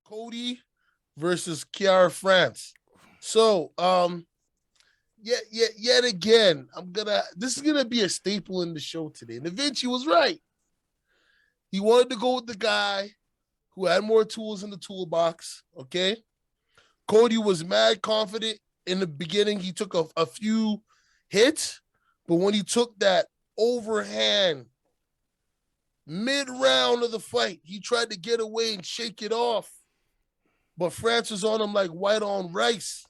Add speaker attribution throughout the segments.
Speaker 1: Cody versus Kiara France. So, yet again, this is gonna be a staple in the show today. Nivinci was right. He wanted to go with the guy who had more tools in the toolbox. Okay. Cody was mad confident in the beginning. He took a few hits, but when he took that overhand mid-round of the fight, he tried to get away and shake it off. But France was on him like white on rice.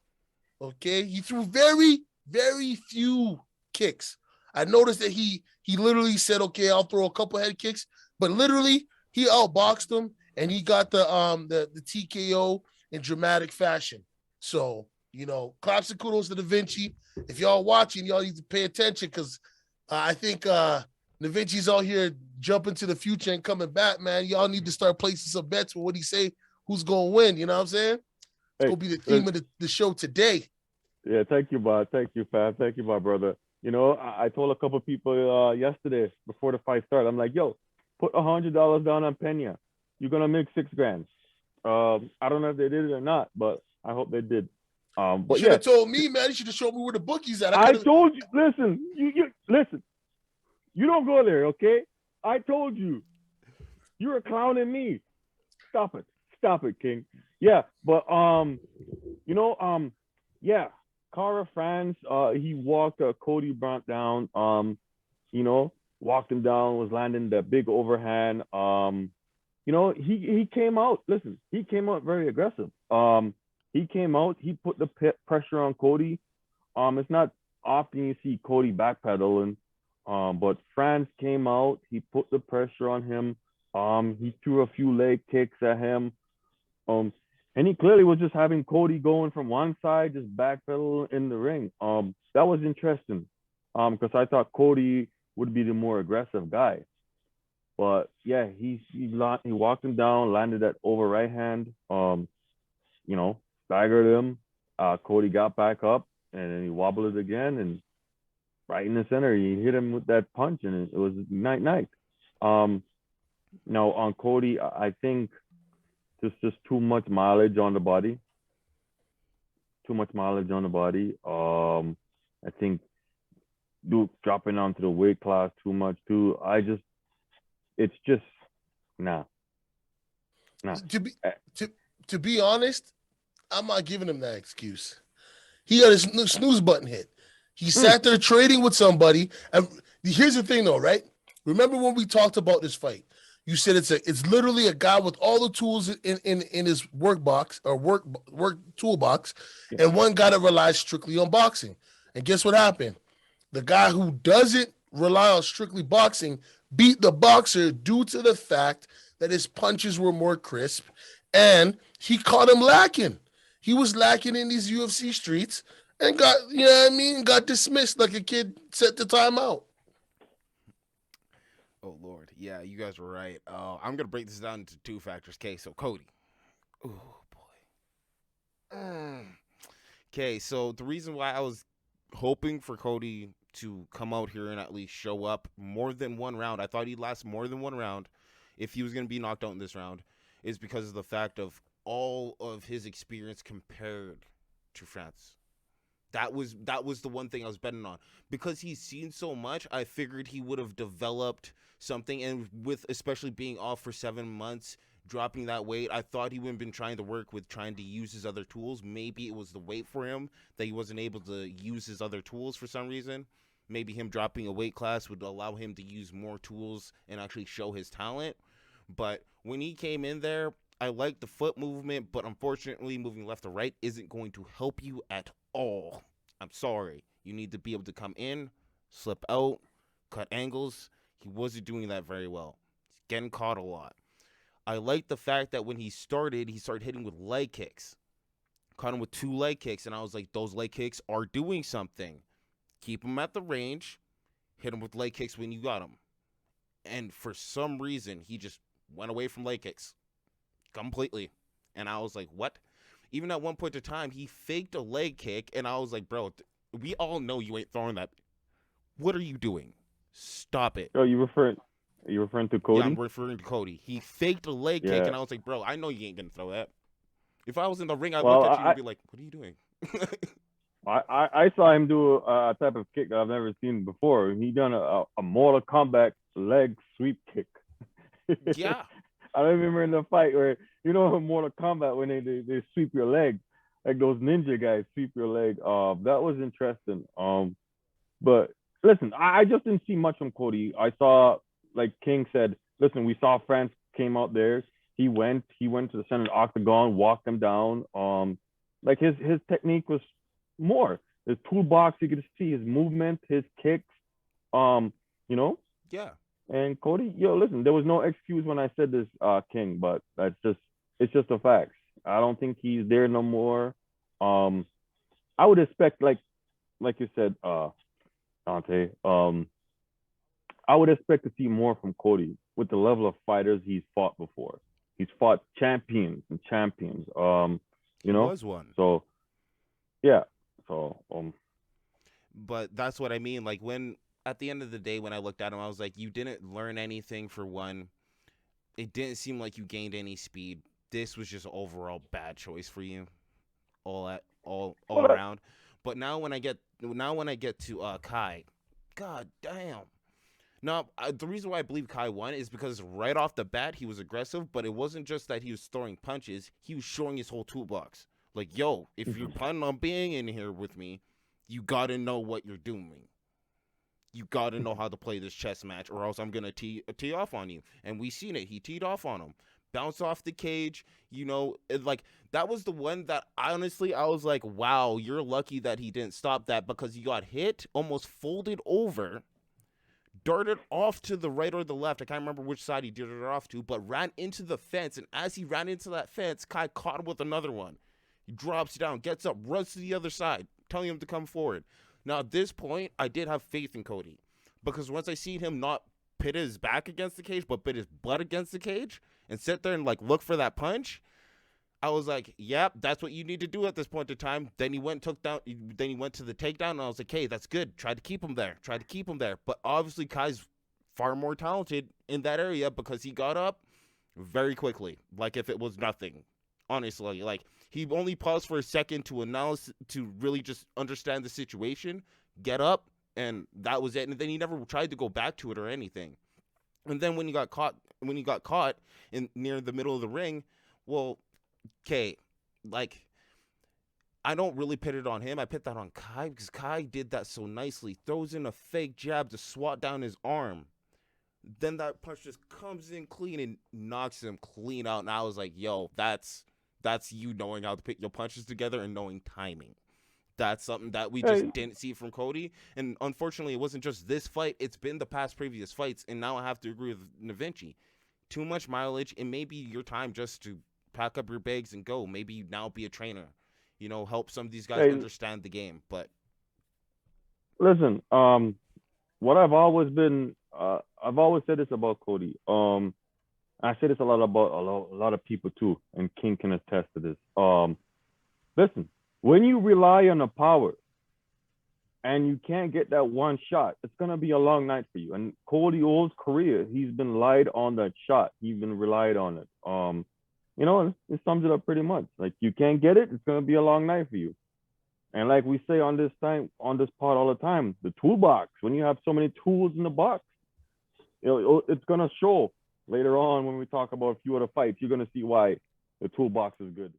Speaker 1: Okay. He threw very, very few kicks. I noticed that he literally said, okay, I'll throw a couple head kicks, but literally he outboxed him and he got the TKO in dramatic fashion. So, claps and kudos to Da Vinci. If y'all watching, y'all need to pay attention because I think Da Vinci's out here jumping to the future and coming back, man. Y'all need to start placing some bets with what he say, who's going to win. You know what I'm saying? It's going to be the theme of the show today.
Speaker 2: Yeah, thank you, Bob. Thank you, Fab. Thank you, my brother. I told a couple of people yesterday before the fight started, I'm like, yo, put $100 down on Pena. You're going to make $6,000. I don't know if they did it or not, but I hope they did. But
Speaker 1: you should have told me, man. You should have showed me where the bookie's at.
Speaker 2: I told you. Listen, you listen. You don't go there, okay? I told you. You were clowning me. Stop it, King. Yeah, but yeah, Cara France, he walked Cody Brandt down. Walked him down, was landing the big overhand. He came out. Listen, he came out very aggressive. He came out. He put the pressure on Cody. It's not often you see Cody backpedaling, but France came out. He put the pressure on him. He threw a few leg kicks at him. And he clearly was just having Cody going from one side, just backpedal in the ring. That was interesting. Because I thought Cody would be the more aggressive guy. But yeah, he walked him down, landed that over right hand. Staggered him. Cody got back up and then he wobbled it again and right in the center, he hit him with that punch and it was night. Now on Cody, I think just too much mileage on the body. I think Duke dropping onto the weight class too much too. It's just nah.
Speaker 1: To be honest, I'm not giving him that excuse. He got his snooze button hit. He sat there trading with somebody. And here's the thing, though, right? Remember when we talked about this fight? You said it's literally a guy with all the tools in his work box or work toolbox, and one guy that relies strictly on boxing. And guess what happened? The guy who doesn't rely on strictly boxing beat the boxer due to the fact that his punches were more crisp, and he caught him lacking. He was lacking in these UFC streets and got dismissed like a kid set the timeout.
Speaker 3: Oh Lord, yeah, you guys were right. I'm gonna break this down into two factors. Okay, so Cody. Oh boy. Okay, so the reason why I was hoping for Cody to come out here and at least show up more than one round, I thought he'd last more than one round if he was gonna be knocked out in this round, is because of the fact of all of his experience compared to France. That was the one thing I was betting on. Because he's seen so much, I figured he would have developed something, and with especially being off for 7 months, dropping that weight, I thought he would have been trying to work with trying to use his other tools. Maybe it was the weight for him that he wasn't able to use his other tools for some reason. Maybe him dropping a weight class would allow him to use more tools and actually show his talent. But when he came in there, I liked the foot movement, but unfortunately moving left to right isn't going to help you at all. I'm sorry. You need to be able to come in, slip out, cut angles. He wasn't doing that very well. He's getting caught a lot. I like the fact that when he started hitting with leg kicks. Caught him with 2 leg kicks, and I was like, those leg kicks are doing something. Keep him at the range. Hit him with leg kicks when you got him. And for some reason, he just went away from leg kicks. Completely. And I was like, what? Even at one point in time, he faked a leg kick, and I was like, bro, we all know you ain't throwing that. What are you doing? Stop it.
Speaker 2: Oh, you referring to Cody?
Speaker 3: Yeah, I'm referring to Cody. He faked a leg kick, and I was like, bro, I know you ain't going to throw that. If I was in the ring, I'd
Speaker 2: Well,
Speaker 3: look at you and be like, "What are you doing?"
Speaker 2: I saw him do a type of kick that I've never seen before. He done a Mortal Kombat leg sweep kick.
Speaker 3: Yeah,
Speaker 2: I remember in the fight where in Mortal Kombat when they sweep your leg, like those ninja guys sweep your leg. That was interesting. But listen, I just didn't see much from Cody. I saw, like King said, listen, we saw France came out there. He went to the center of the octagon, walked him down. Like his technique was more. His toolbox, you could see his movement, his kicks. Um, you know,
Speaker 3: yeah.
Speaker 2: and Cody, listen, there was no excuse when I said this, King, but it's just a fact. I don't think he's there no more. Um, I would expect, like you said, Dante. I would expect to see more from Cody with the level of fighters he's fought before. He's fought champions and champions.
Speaker 3: He was one.
Speaker 2: So yeah. So
Speaker 3: But that's what I mean. Like when at the end of the day, when I looked at him, I was like, you didn't learn anything for one. It didn't seem like you gained any speed. This was just overall bad choice for you, all
Speaker 2: well,
Speaker 3: around. But now when I get to Kai, god damn. Now the reason why I believe Kai won is because right off the bat he was aggressive, but it wasn't just that he was throwing punches. He was showing his whole toolbox. Like, yo, if you're planning on being in here with me, you gotta know what you're doing. You got to know how to play this chess match, or else I'm going to tee off on you. And we seen it. He teed off on him. Bounced off the cage. Like, that was the one that, honestly, I was like, wow, you're lucky that he didn't stop that, because he got hit, almost folded over, darted off to the right or the left. I can't remember which side he did it off to, but ran into the fence. And as he ran into that fence, Kai caught him with another one. He drops down, gets up, runs to the other side, telling him to come forward. Now, at this point, I did have faith in Cody, because once I seen him not pit his back against the cage, but pit his butt against the cage and sit there and like look for that punch, I was like, yep, that's what you need to do at this point in time. Then he went and then he went to the takedown, and I was like, hey, that's good. Try to keep him there. But obviously, Kai's far more talented in that area, because he got up very quickly, like if it was nothing. Honestly, like, he only paused for a second to really just understand the situation, get up, and that was it. And then he never tried to go back to it or anything. And then when he got caught in near the middle of the ring, well, okay, like, I don't really pit it on him. I pit that on Kai, because Kai did that so nicely. Throws in a fake jab to swat down his arm. Then that punch just comes in clean and knocks him clean out. And I was like, yo, that's you knowing how to put your punches together and knowing timing. That's something that we just didn't see from Cody. And unfortunately, it wasn't just this fight. It's been the past previous fights. And now I have to agree with nivinci. Too much mileage. It may be your time just to pack up your bags and go. Maybe you now be a trainer. Help some of these guys understand the game. But
Speaker 2: listen, what I've always said this about Cody. I say this a lot about a lot of people too, and King can attest to this. Listen, when you rely on the power and you can't get that one shot, it's gonna be a long night for you. And Cody Old's career, he's been relied on that shot. He's been relied on it. It sums it up pretty much. Like, you can't get it, it's gonna be a long night for you. And like we say on this part all the time, the toolbox. When you have so many tools in the box, it's gonna show later on when we talk about a few other fights. You're gonna see why the toolbox is good.